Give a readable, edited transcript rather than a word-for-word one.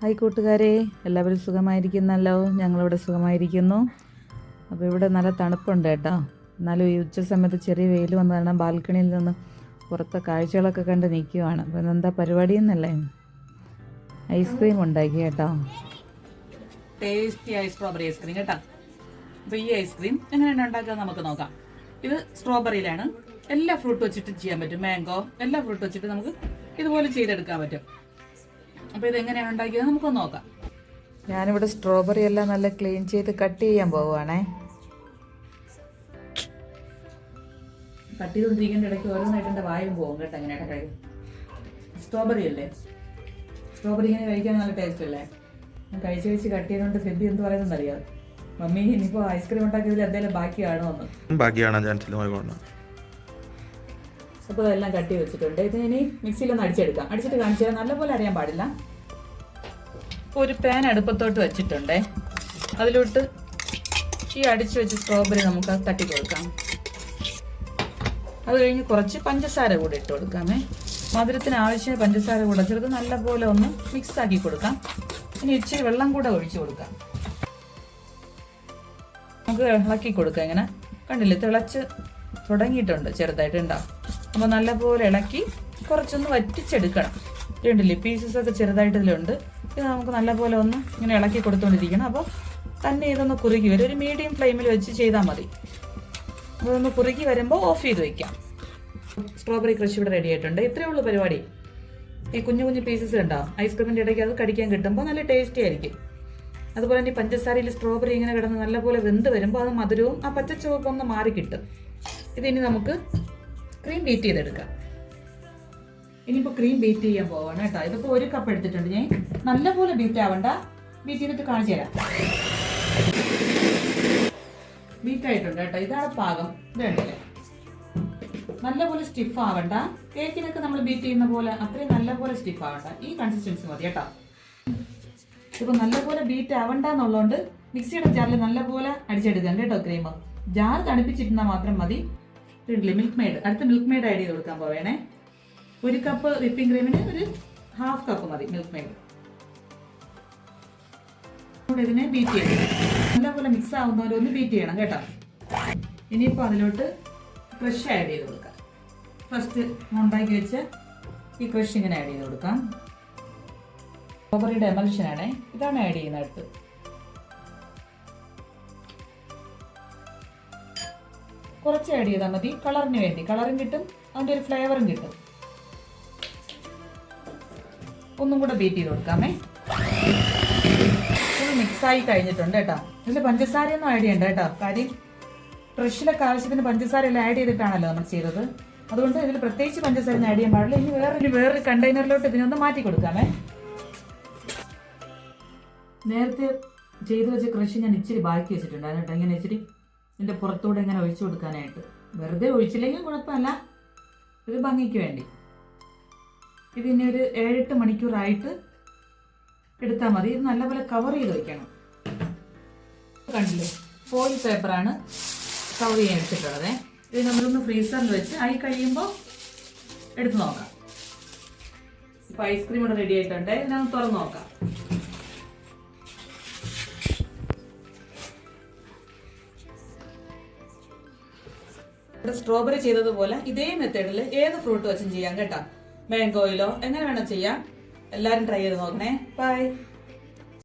Hi കൂട്ടുകാരെ, എല്ലാവരും സുഖമായിരിക്കുന്നല്ലോ. ഞങ്ങളിവിടെ സുഖമായിരിക്കുന്നു. അപ്പോൾ ഇവിടെ നല്ല തണുപ്പുണ്ട് കേട്ടോ. എന്നാലും ഈ ഉച്ച സമയത്ത് ചെറിയ വെയിൽ വന്നു കാരണം ബാൽക്കണിയിൽ നിന്ന് പുറത്തെ കാഴ്ചകളൊക്കെ കണ്ട് നിൽക്കുവാണ്. അപ്പോൾ ഇതെന്താ പരിപാടി എന്നല്ലേ, ഐസ്ക്രീം ഉണ്ടാക്കി കേട്ടോ. ടേസ്റ്റി ആയ സ്ട്രോബെറി ഐസ്ക്രീം കേട്ടോ. അപ്പോൾ ഈ ഐസ്ക്രീം എങ്ങനെയാണ് ഉണ്ടാക്കുക നമുക്ക് നോക്കാം. ഇത് സ്ട്രോബെറിയിലാണ്. എല്ലാ ഫ്രൂട്ട് വെച്ചിട്ട് ചെയ്യാൻ പറ്റും. മാംഗോ എല്ലാ ഫ്രൂട്ട് വെച്ചിട്ട് നമുക്ക് ഇതുപോലെ ചെയ്തെടുക്കാൻ പറ്റും. അപ്പോൾ ഇതെങ്ങനെയാണ് ഉണ്ടാക്കിയത് നമുക്കൊന്ന് നോക്കാം. ഞാനിവിടെ സ്ട്രോബെറി എല്ലാം നല്ല ക്ലീൻ ചെയ്ത് കട്ട് ചെയ്യാൻ പോവുകയാണേ. കട്ട് ചെയ്തുകൊണ്ടിരിക്കേണ്ട ഇടയ്ക്ക് ഓരോന്നായിട്ട് എൻ്റെ വായും പോകും കേട്ടോ. എങ്ങനെയാണ് കഴിക്കും. സ്ട്രോബെറി അല്ലേ, സ്ട്രോബെറി ഇങ്ങനെ കഴിക്കാൻ നല്ല ടേസ്റ്റ് അല്ലേ. ഞാൻ കഴിച്ച് കട്ട് ചെയ്തുകൊണ്ട് ഫെബി എന്ത് പറയുന്നത് അറിയാം. മമ്മി ഇനിയിപ്പോൾ ഐസ്ക്രീം ഉണ്ടാക്കിയതിൽ എന്തെങ്കിലും ബാക്കിയാണോ എന്ന്. അപ്പോൾ അതെല്ലാം കട്ട് ചെയ്ത് വെച്ചിട്ടുണ്ട്. ഇത് ഇനി മിക്സിയിലൊന്ന് അടിച്ചെടുക്കാം. അടിച്ചിട്ട് കാണിച്ചു തരാം. നല്ലപോലെ അറിയാൻ പാടില്ല. ഒരു പാൻ അടുപ്പത്തോട്ട് വെച്ചിട്ടുണ്ടേ. അതിലോട്ട് ഈ അടിച്ചു വെച്ച് സ്ട്രോബെറി നമുക്ക് തട്ടി കൊടുക്കാം. അത് കഴിഞ്ഞ് കുറച്ച് പഞ്ചസാര കൂടെ ഇട്ട് കൊടുക്കാമേ. മധുരത്തിന് ആവശ്യമായ പഞ്ചസാര കൂടെ ചേർത്ത് നല്ലപോലെ ഒന്ന് മിക്സ് ആക്കി കൊടുക്കാം. ഇനി ഇച്ചിരി വെള്ളം കൂടെ ഒഴിച്ചു കൊടുക്കാം. നമുക്ക് ഇളക്കി കൊടുക്കാം. ഇങ്ങനെ കണ്ടില്ലേ, തിളച്ച് തുടങ്ങിയിട്ടുണ്ട് ചെറുതായിട്ട് ഉണ്ടാവും. അപ്പോൾ നല്ലപോലെ ഇളക്കി കുറച്ചൊന്ന് വറ്റിച്ചെടുക്കണം. ഇതുണ്ടല്ലേ, പീസസ് ഒക്കെ ചെറുതായിട്ട് ഇതിലുണ്ട്. ഇത് നമുക്ക് നല്ലപോലെ ഒന്ന് ഇങ്ങനെ ഇളക്കി കൊടുത്തുകൊണ്ടിരിക്കണം. അപ്പോൾ തന്നെ ഇതൊന്ന് കുറുകി വരും. ഒരു മീഡിയം ഫ്ലെയിമിൽ വെച്ച് ചെയ്താൽ മതി. അപ്പോൾ ഒന്ന് കുറുകി വരുമ്പോൾ ഓഫ് ചെയ്ത് വയ്ക്കാം. സ്ട്രോബെറി ക്രഷ് ഇവിടെ റെഡി ആയിട്ടുണ്ട്. ഇത്രയേ ഉള്ളൂ പരിപാടി. ഈ കുഞ്ഞു കുഞ്ഞു പീസസ് ഉണ്ടാവും. ഐസ്ക്രീമിൻ്റെ ഇടയ്ക്ക് അത് കടിക്കാൻ കിട്ടുമ്പോൾ നല്ല ടേസ്റ്റി ആയിരിക്കും. അതുപോലെ തന്നെ ഈ പഞ്ചസാരയിൽ സ്ട്രോബെറി ഇങ്ങനെ കിടന്ന് നല്ലപോലെ വെന്ത് വരുമ്പോൾ അത് മധുരവും ആ പച്ചച്ചുവൊക്കെ ഒന്ന് മാറി കിട്ടും. ഇതിനി നമുക്ക് ക്രീം ബീറ്റ് ചെയ്തെടുക്കാം. ഇനിയിപ്പോൾ ക്രീം ബീറ്റ് ചെയ്യാൻ പോവാണ് കേട്ടോ. ഇതിപ്പോൾ 1 കപ്പ് എടുത്തിട്ടുണ്ട് ഞാൻ. നല്ലപോലെ ബീറ്റ് ആവണ്ട, ബീറ്റ് ചെയ്തിട്ട് കാണിച്ചു തരാം. ബീറ്റ് ആയിട്ടുണ്ട് കേട്ടോ. ഇതാണ് പാകം. ഇത് കണ്ടില്ലേ, നല്ലപോലെ സ്റ്റിഫ് ആവണ്ട. കേക്കിനൊക്കെ നമ്മൾ ബീറ്റ് ചെയ്യുന്ന പോലെ അത്രയും നല്ലപോലെ സ്റ്റിഫ് ആവണ്ട. ഈ കൺസിസ്റ്റൻസി മതി കേട്ടോ. ഇപ്പോൾ നല്ലപോലെ ബീറ്റ് ആവണ്ട എന്നുള്ളതുകൊണ്ട് മിക്സിയുടെ ജാറിൽ നല്ലപോലെ അടിച്ചെടുക്കാം കേട്ടോ. ക്രീം ജാർ തണുപ്പിച്ചിരുന്നാൽ മാത്രം മതി. മിൽക്ക് മെയ്ഡ്, അടുത്ത മിൽക്ക് മെയ്ഡ് ആഡ് ചെയ്ത് കൊടുക്കാൻ പോവേണേ. 1 കപ്പ് വിപ്പിംഗ് ക്രീമിന് ഒരു 1/2 കപ്പ് മതി മിൽക്ക് മെയ്ഡ്. ഇതിനെ ബീറ്റ് ചെയ്യണം. നല്ലപോലെ മിക്സ് ആവുന്നവരെ ഒന്ന് ബീറ്റ് ചെയ്യണം കേട്ടോ. ഇനിയിപ്പോൾ അതിലോട്ട് ക്രഷ് ആഡ് ചെയ്ത് കൊടുക്കാം. ഫസ്റ്റ് ഉണ്ടാക്കി വെച്ച് ഈ ക്രഷ് ഇങ്ങനെ ആഡ് ചെയ്ത് കൊടുക്കാം. സ്ട്രോബെറിയുടെ എമൽഷനാണ്, ഇതാണ് ആഡ് ചെയ്യുന്ന അടുത്ത്. കുറച്ച് ആഡ് ചെയ്താൽ മതി, കളറിന് വേണ്ടി. കളറും കിട്ടും, അതിൻ്റെ ഒരു ഫ്ലേവറും കിട്ടും. ഒന്നും കൂടെ ബീറ്റ് ചെയ്ത് കൊടുക്കാമേ. ഇത് മിക്സായി കഴിഞ്ഞിട്ടുണ്ട് കേട്ടോ. ഇതിൽ പഞ്ചസാരയൊന്നും ആഡ് ചെയ്യണ്ട കേട്ടോ. കാര്യം ഫ്രഷിലൊക്കെ ആവശ്യത്തിന് പഞ്ചസാര എല്ലാം ആഡ് ചെയ്തിട്ടാണല്ലോ നമ്മൾ ചെയ്തത്. അതുകൊണ്ട് ഇതിൽ പ്രത്യേകിച്ച് പഞ്ചസാര ആഡ് ചെയ്യാൻ പാടില്ല. ഇനി വേറൊരു കണ്ടെയ്നറിലോട്ട് ഇതിനൊന്ന് മാറ്റി കൊടുക്കാമേ. നേരത്തെ ചെയ്തു വെച്ച ക്രഷ് ഞാൻ ഇച്ചിരി ബാക്കി വെച്ചിട്ടുണ്ടായിരുന്നു കേട്ടോ. ഇങ്ങനെ ഇച്ചിരി ഇതിൻ്റെ പുറത്തൂടെ ഇങ്ങനെ ഒഴിച്ചു കൊടുക്കാനായിട്ട്. വെറുതെ ഒഴിച്ചില്ലെങ്കിൽ കുഴപ്പമില്ല, ഒരു ഭംഗിക്ക് വേണ്ടി. ഇതിനി ഒരു 7-8 മണിക്കൂറായിട്ട് എടുത്താൽ മതി. ഇത് നല്ലപോലെ കവർ ചെയ്ത് വയ്ക്കണം. കണ്ടില്ലേ, ഫോയിൽ പേപ്പറാണ് കവർ ചെയ്യാൻ എടുത്തിട്ടുള്ളത്. ഇത് നമ്മളൊന്ന് ഫ്രീസറിൽ വെച്ച് ആയി കഴിയുമ്പോൾ എടുത്ത് നോക്കാം. ഇപ്പോൾ ഐസ്ക്രീം ഇവിടെ റെഡി ആയിട്ടുണ്ട്. ഇതിനകത്ത് തുറന്ന് നോക്കാം. ഇവിടെ സ്ട്രോബെറി ചെയ്തതുപോലെ ഇതേ മെത്തേഡിൽ ഏത് ഫ്രൂട്ട് വെച്ചും ചെയ്യാം കേട്ടോ. മാംഗോയിലോ എങ്ങനെ വേണം ചെയ്യാം. എല്ലാവരും ട്രൈ ചെയ്ത് നോക്കണേ. ബൈ.